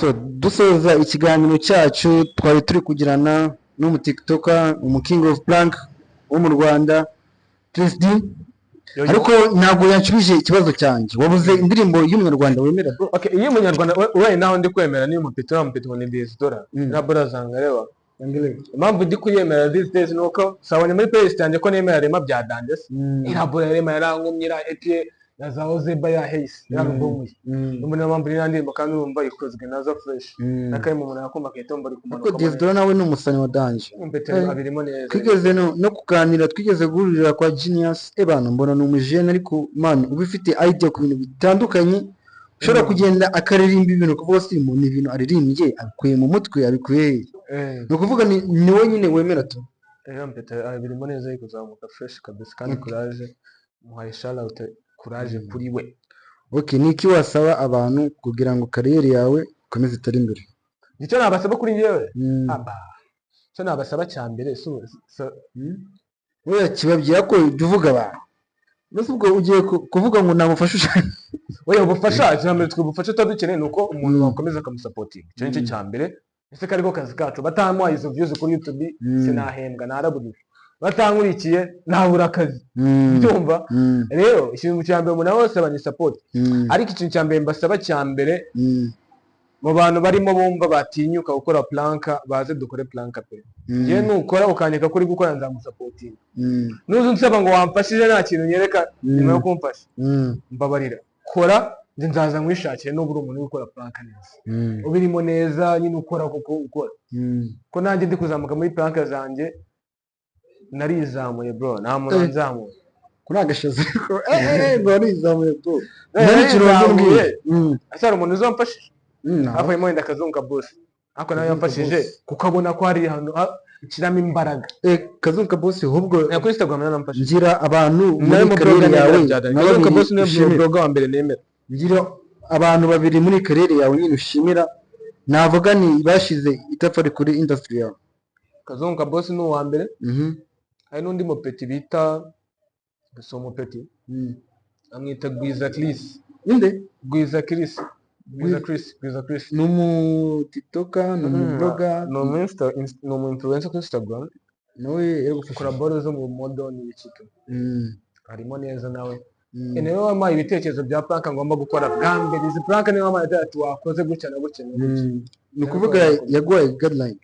So dusoza ikiganiro cyacu twari turi kugirana n'umu TikToker umu King of Prank wo mu Rwanda 3D ariko ntabwo yanshubije ikibazo cyanjye wabuze indirimbo y'umunyarwanda wemera bro. Okay, iyo umunyarwanda we naho ndi kwemera ni umupetero ni $10 na borazanga reba impamvu ndi kuyemera these days nuko sabonye muri playlist yanjye ko nemera rema bya Dandes irabura rema yarangumyira epie nazahoze baya haze yarangumuye umuntu mpamvu ni ndirimbo kandi urumva ikozwe nazo fresh nakaye mu muntu yakumva ketombo ari kumanuka ko $10 nawe ni umusani wa danje umupetero abirimo neza twigeze no kuganira twigeze guhurira kwa Genius ebana mbona ni umujene ariko man ubifite idea ku bintu bitandukanye ushobora kugenda akaririmba ibintu kuvuga si mu ni ibintu aririmbye akuye mu mutwe abikuye no kuvuga ni wowe nyine wemera tu umupetero abirimo neza ari kuzamuka fresh kabisa kandi courage muhaye shout out courage kuri we. Okay, niki wasaba abantu kugira ngo kariyeri yawe ikomeze itere imbere? Nicyo nabasaba kuri njyewe cyo nabasaba cyambere oya kibabwira ko duvuga abantu nose ubwo ugiye kuvuga ngo namufashe oya ubufasha cyambere twubufasha tadukeneye nuko umuntu wakomeza akamusapotinga cyo nicyo cyambere ese kariko kazi kacu batamuha izo views kuri YouTube sinahembwa narabudije batankurikiye nabura akazi byumva rero ikintu cyambere umuntu wose abanye support ariko ikintu cyambere mbasaba cyambere mu bantu barimo bumva batinyuka gukora planka baze dukore planka pe je nukora ukanyeka kuri gukora nzamusapotinga nuzu nsaba ngo wamfashije nta kintu nyereka nyuma yo kumfasha mbabarira kora nje nzaza mwishakire n'uburi umuntu gukora planka neza ubirimo neza nyine ukora kuko ukora ko nanjye ndi kuzamuka muri planka zanjye narizamuye bro nta muntu nzamuye kuri agashaze ko narizamuye bro narizamuye asara umuntu uzamfashije avuye mu ndaka kazunga boss ako nawe yamfashije kukabona ko hari hano kiramo imbaraga kazunga boss ahubwo kuri Instagram namfashije ngira abantu muri karere yawe kazunga boss ni blog wa mbere nemera ngira abantu babiri muri karere yawe nyine ushimira navuga ni bashize itafari kuri industry yawe kazunga boss ni uwa mbere hari n'undi mupeti bita somo peti amwita Gwiza Chris inde Gwiza Chris numu TikToker numu blogger numu influencer kuri Instagram nawe gukora boro zo mu model n'ibicike harimo neza nawe niwe wamaye ibitekerezo bya plank ngomba gukora bwambere izi plank niwe wamaye ati wakoze gutya na gutya ni ukuvuga yaguhaye guideline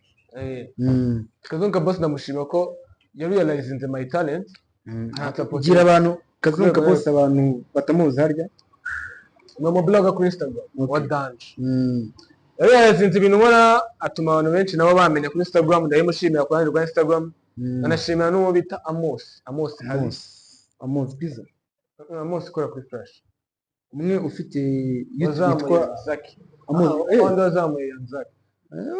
Kazunga boss ndamushima ko realizing my talent gira abantu Kazunga boss abantu batamuzi harya no mu blog kuri Instagram wa dance realizing ibintu nkora atuma abantu benshi nabo bamenya kuri Instagram ndayimushimira ku ruhande rwa Instagram anashimira n'uwo bita Amos Pizza Amos kora kuri Flash umwe ufite yitwa Zaki Amos zamuye Zaki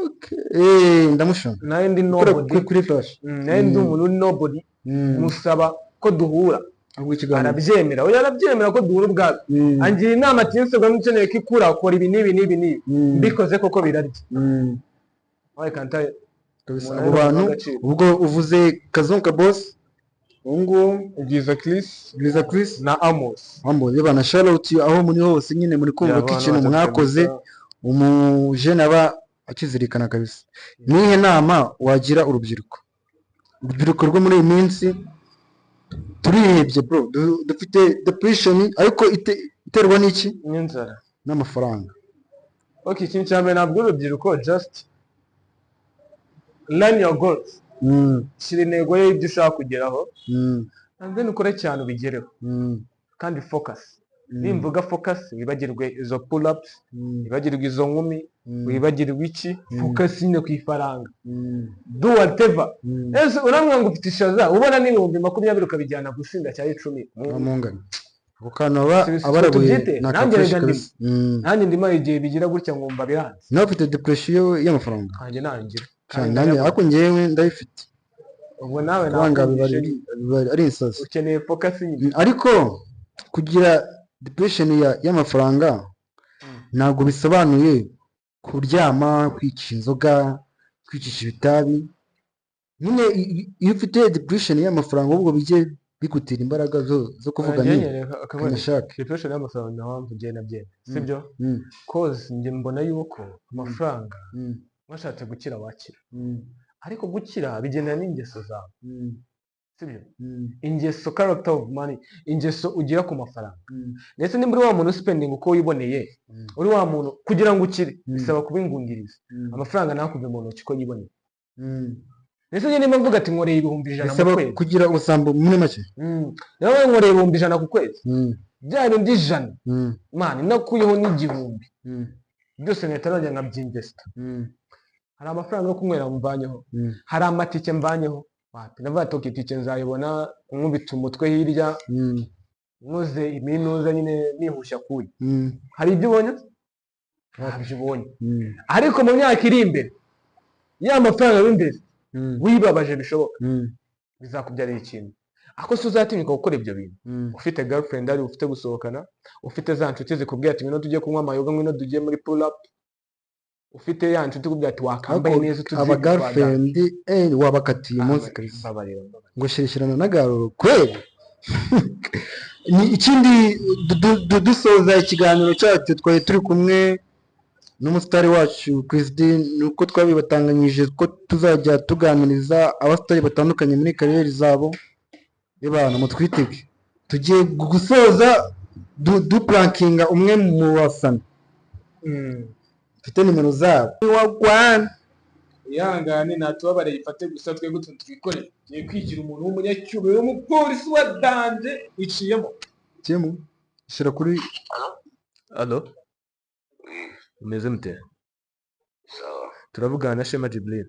okay ndamushona naye ndi nobody kuri Flash naye ndi umuntu nobody musaba ko duhura arabyemera oya arabyemera ko duhura ubwawe angira inama ati Instagram ukeneye ko ikura akora ibi n'ibi mbikoze koko birarya waye kantaye abo bantu ubwo uvuze Kazunga boss ngo Gwiza Chris na Amos yabana shout out aho muri hose nyine muri kumva ko ikintu mwakoze umujene aba akizirikana kabisa nihe nama wagira urubyiruko rwo muri iyi minsi turihebye bro dufite depression ariko iterwa n'iki n'inzara n'amafaranga okay ikintu cyambere nabwo urubyiruko just learn your goals shira intego y'ibyo ushaka kugeraho and then ukore cyane ubigereho kandi focus nimvuga focus wibagirwe izo pull ups wibagirwe izo nkumi wibagirwe iki focus nyine ku ifaranga do whatever ese uramwe ngo ufite ishaza ubona n'ibihumbi 20 ukabijyana gusinda cya 10 amungana ukanaba abarabuye nanjye ndimo igihe bigira gutya ngumva biranze nawe ufite depression y'amafaranga kanjye nangira nanjye ako ngewe ndayifite ubwo nawe ari insazi ukeneye focus nyine ariko kugira depression y'amafaranga ntabwo bisobanuye kuryama kwicisha inzoga kwicisha ibitabi nyine iyo ufite depression y'amafaranga ubwo bigutera imbaraga zo kuvuga ni kanashaka depression y'amafaranga mpamvu ngiye nabyene sibyo cause njye mbona yuko amafaranga washatse gukira wakira ariko gukira bigendana n'ingeso zawe sibyo ingeso character of money ingeso ugira ku mafaranga ndetse nimba uri wa muntu spending uko wiboneye uri wa muntu kugira ngo ukire bisaba kubingungiriza amafaranga nakuve mu ntoki ko yiboneye ndetse njye nimba mvuga ati nkoreye 1,100 mu kwezi kugira ubusambo muri make nawe nkoreye 1,100 ku kwezi bya bindi 100 man nakuyeho n'igihumbi byose netarajya nkabyinvesta hari amafaranga yo kunywera mvanyeho hari amatike mvanyeho wapi navuga toki itike nzayibona nkubita umutwe hirya nkoze iminuza nyine nihushya kuyi hari ibyo ubonye ntabyo ubonye ariko mu myaka iri imbere ya mafaranga w'imbere wibabaje bishoboka bizakubyarira ikintu ako se uzatinyuka gukora ibyo bintu ufite girlfriend ari ufite gusohokana ufite za nshuti zikubwira ati ngwino tujye kunywa amayoga ngwino tujye muri pull up ufite ya nshuti kubwira ati wakambaye neza tuzi aba girlfriend wabakatiye umunsi kabisa ngo shirishirana n'agaruro kweli ni ikindi dusoza ikiganiro cyacu twari turi kumwe n'umusitari wacu Christine nuko twabibatanganyije ko tuzajya tuganiriza abasitari batandukanye muri kariyeri zabo ebana mutwitege tugiye gusoza duplankinga umwe mu basana mfite nimero zabo wagwana ihangane natubabare yifate gusa twebwe twikoreye ngiye kwigira umuntu w'umunyacyubahiro w'umupolisi wa danje wiciyemo shira kuri allo umeze mute sawa turavugana na Shema Jibril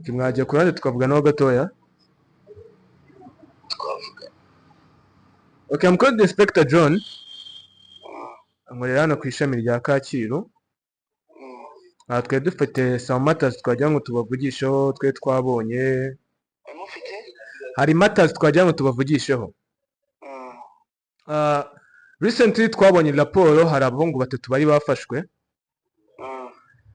kimwagiye kurande tukavuganaho gatoya twavuga okay I'm called Inspector John nkorera hano ku ishami rya Kacyiru twe dufite some matters twagira ngo tubavugisheho twe twabonye hari matters twagira ngo tubavugisheho recently twabonye raporo hari abahungu 3 bari bafashwe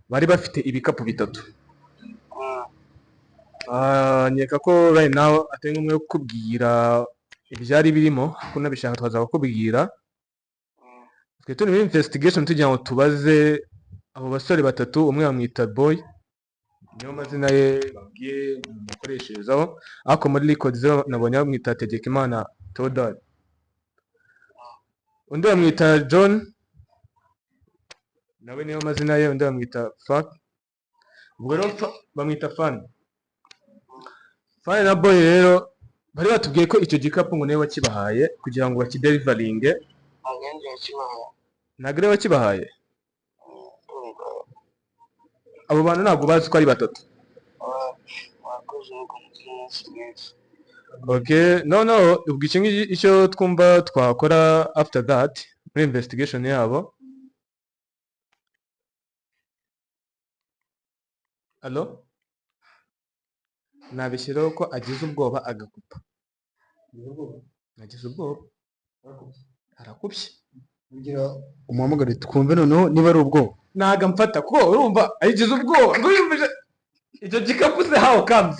bari bafite ibikapu 3 nyeka ko right now atari umwe kukubwira ibyari birimo ko nabishaka twaza kukubwira twe turi muri investigation tugira ngo tubaze abo basore 3 umwe bamwita boy niyo mazina ye babwiye mukoresherezaho ariko muri records nabonye bamwita Tegekimana Todor undi bamwita John nawe niyo mazina ye undi bamwita Fuck ubwo rero bamwita Fan na boy rero bari batubwiye ko icyo gikapu ngo niwe wakibahaye kugira ngo bakidelivaringe nagire wakibahaye abo bantu ntabwo bazi ko ari 3 okay no ubwo icyo twumva twakora after that muri investigation yabo allo nabishyiraho ko agize ubwoba agakupa agize ubwoba arakubye ngira umuhamagare twumve noneho niba ari ubwoba naga mfata ko urumva agize ubwoba ngo yumvije icyo gikapu se how comes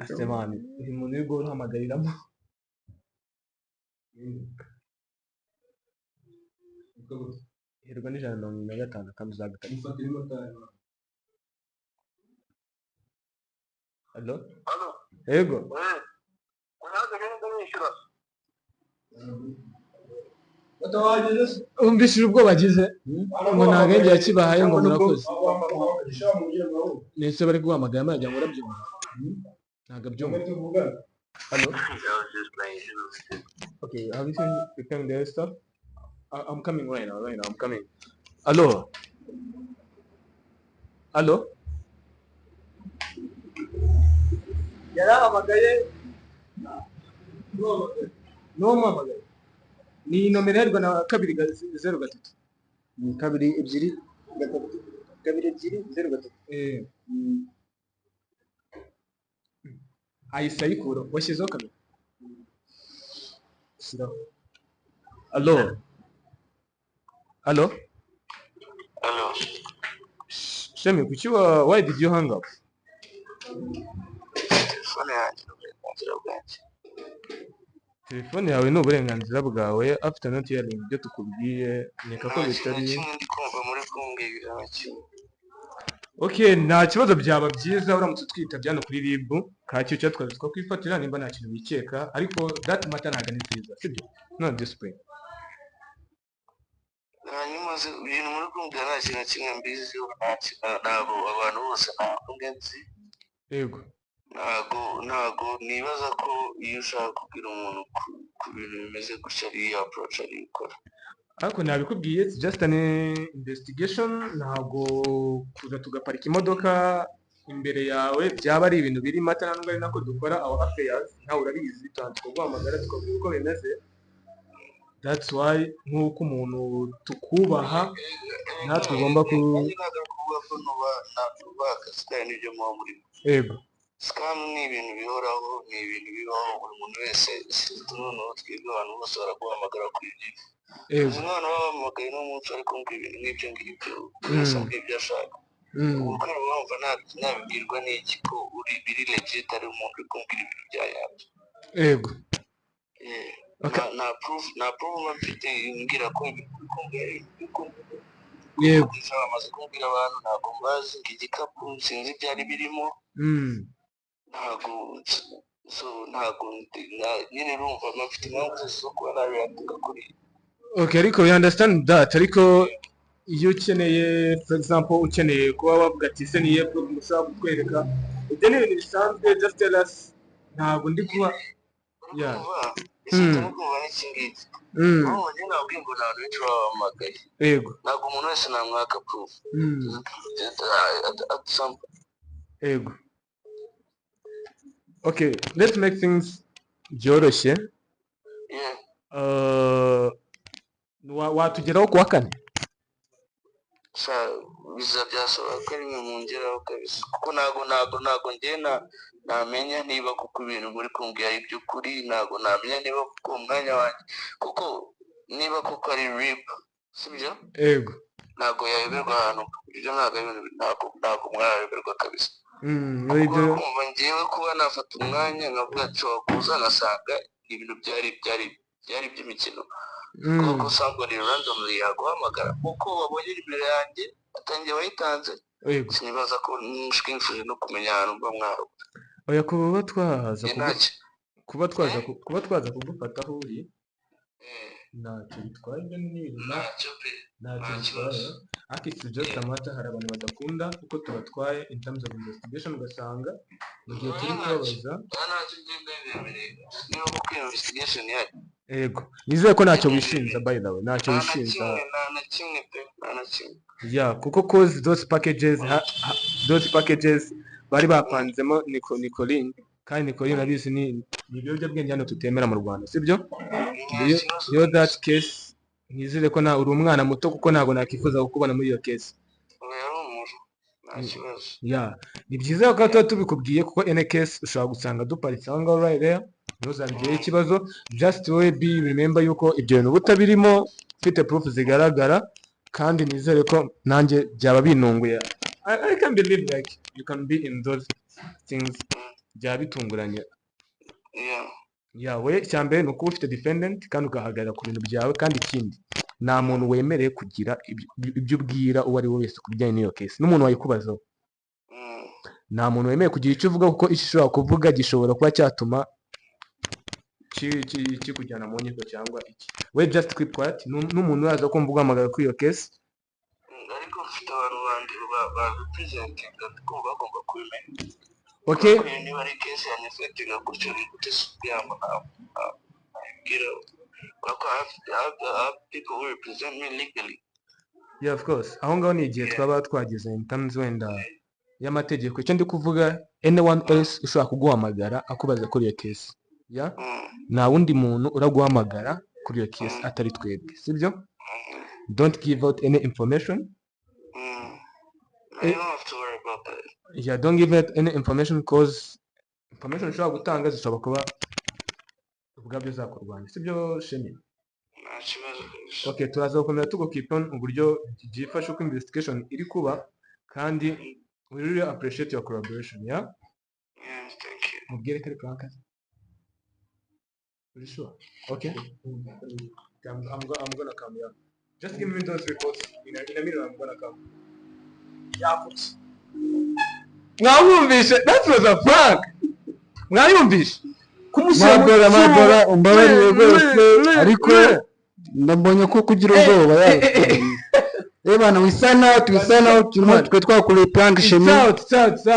asemani uyu muntu uri guhamagariramo hirwa ni 155 kamuzagata allo yego umbishije ubwoba agize ngo ntabwo yari yakibahaye ngo murakoze nese bari guhamagara amajya ngo urabyumva ntabwo abyumva allo okay have you seen the thing there stuff I'm coming right now I'm coming allo yarahamagaye no mpamagaye ni nomero yarwa na 203 ayisayikura washyizeho kamera siraho allo Shemi kuki why did you hang up telefone yanjye n'uburenganzira bwanjye. telefone yawe ni uburenganzira bwawe after not hearing ibyo tukubwiye neka ko Nta kintu bitari na kimwe ndi kumva muri kumbwira na kimwe. okay nta kibazo byaba byiza uramutse twitabye hano kuri RIB kacyo cyo twazi ko kwifatira nimba nta kintu bikeka ariko that matter ntabwo ari nziza sibyo no discipline Hanyuma ibintu muri kumbwira nta kintu na kimwe mbiziho, ntabwo abantu bose ntabwo nzi. yego ntabwo nibaza ko iyo ushaka kubwira umuntu ku bintu bimeze gutya ari iyo approach ari gukora. ariko nabikubwiye it's just an investigation ntabwo kuza tugaparika imodoka imbere yawe byaba ari ibintu biri mata ntabwo ari nako dukora our affairs ntawe urabizi tuguhamagara tukavuga uko bimeze. That's why nk'uko umuntu tukubaha natwe ugomba kuvuga ko natubaha akazi kayo n'ibyo muba murimo. yego scam ni ibintu bihoraho, ni ibintu bibaho buri muntu wese. Noneho twebwe abantu bose baraguhamagara kuri ibyo. Umwana babahamagaye n'umunsi ariko ibintu nk'ibyo ngibyo wese ambwira ibyo ashaka. Kuko urumva nabibwirwa n'iki ko biri legit ari umuntu uri kumbwira ibintu bya yabyo. yego na proof mfite ngira ko yego bamaze kumbwira abantu ntabwo mbazi igikapu sinzi ibyari birimo. ntabwo nyine urumva mfite impamvu zo kuba nabihatunga kuri. okay ariko we understand that ariko iyo ukeneye for example ukeneye kuba wavuga ati se niye ushaka kutwereka ibyo ni ibintu bisanzwe just tell us ntabwo ndi kuba Sinzi kumva n'ikingiki. None nabwiye ngo nta benshi babahamagaye. yego Ntabwo umuntu wese namwaka proof. yego okay let's make things byoroshye. watugeraho kuwa kane biza byasaba ko ari mwe mungeraho kabisa kuko ntabwo njye namenya niba kuko ibintu muri kumbwira ari iby'ukuri. Ntabwo namenya niba kuko umwanya wanjye kuko niba kuko ari RIB sibyo. yego ntabwo yayoberwa ahantu ibyo ntabwo mwayoberwa kabisa. kumva njyewe kuba nafata umwanya nkavuga nshobora kuza ngasanga ibintu byari by'imikino kuko somebody randomly yaguhamagara kuko wabonye imbere yanjye atangiye wayitanze. Sinibaza ko nshwinshije no kumenya ahantu mba mwaho. oya kuba twaza kugufata aho uri ntacyo bitwaye ibyo ni ibintu ntacyo bitwaye ariko it's just a matter hari abantu badakunda kuko tubatwaye in terms of investigation ugasanga mu gihe turi kubabaza ntacyo niba kuko investigation yari. yego nizeye ko ntacyo wishinja by the way ntacyo wishinja na kimwe kuko cause those packages bari bapanzemo Nicoline kandi Nicoline abizi ni ibiyobyabwenge hano tutemera mu Rwanda sibyo. iyo that case nizere ko uri umwana muto kuko ntabwo nakifuza kukubona muri iyo case. ni byiza ko tuba tubikubwiye kuko any case ushobora gusanga duparitse aho ngaho right there ntuzabigire ikibazo. just we be remember yuko ibyo bintu butabirimo ufite proof zigaragara kandi nizere ko nanjye byaba binunguye. I can believe like you can be in those things byaba bitunguranye. we cyambere ni ukuba ufite defendant kandi ugahagarara ku bintu byawe kandi ikindi nta muntu wemereye kugira ibyo ubwira uwo ari we wese ku bijyanye n'iyo case n'umuntu wayikubazaho. nta muntu wemereye kugira icyo uvuga kuko icyo ushobora kuvuga gishobora kuba cyatuma kikujyana mu nkiko cyangwa iki. we just keep quiet n'umuntu uraza kumva uguhamagara kuri iyo case. ariko mfite abantu bandi babipresentinga kumva bagomba kubimenya. okay niba ari case yanifetinga gutyo kugira ngo nabwira kuko I have people who represent me legally. of course aho ngaho ni igihe twaba twagize in terms wenda y'amategeko. icyo ndi kuvuga anyone else ushobora kuguhamagara akubaza kuri iyo case nta wundi muntu uraguhamagara kuri iyo case atari twebwe sibyo. don't give out any information. I don't have to worry about that. don't give out any information cause information ushobora gutanga zishobora kuba ubwabyo zakurwanya sibyo shemi. okay turaza gukomeza tugukeep on uburyo byifashe uko investigation iri kuba kandi we really appreciate your collaboration. Thank you. mubwire ko ari prank. Are you sure? Okay. I'm gonna come, yeah. Just give me those reports. In a minute, I'm gonna come. Yakutse. Mwamwumvishe? That was a prank. Mwayumvishe? Madora umbabarire rwose ariko ndabonye ko kugira ubwoba yawe. Bana wisana out twe twakoreye prank shemi.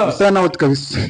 Wisana out kabisa.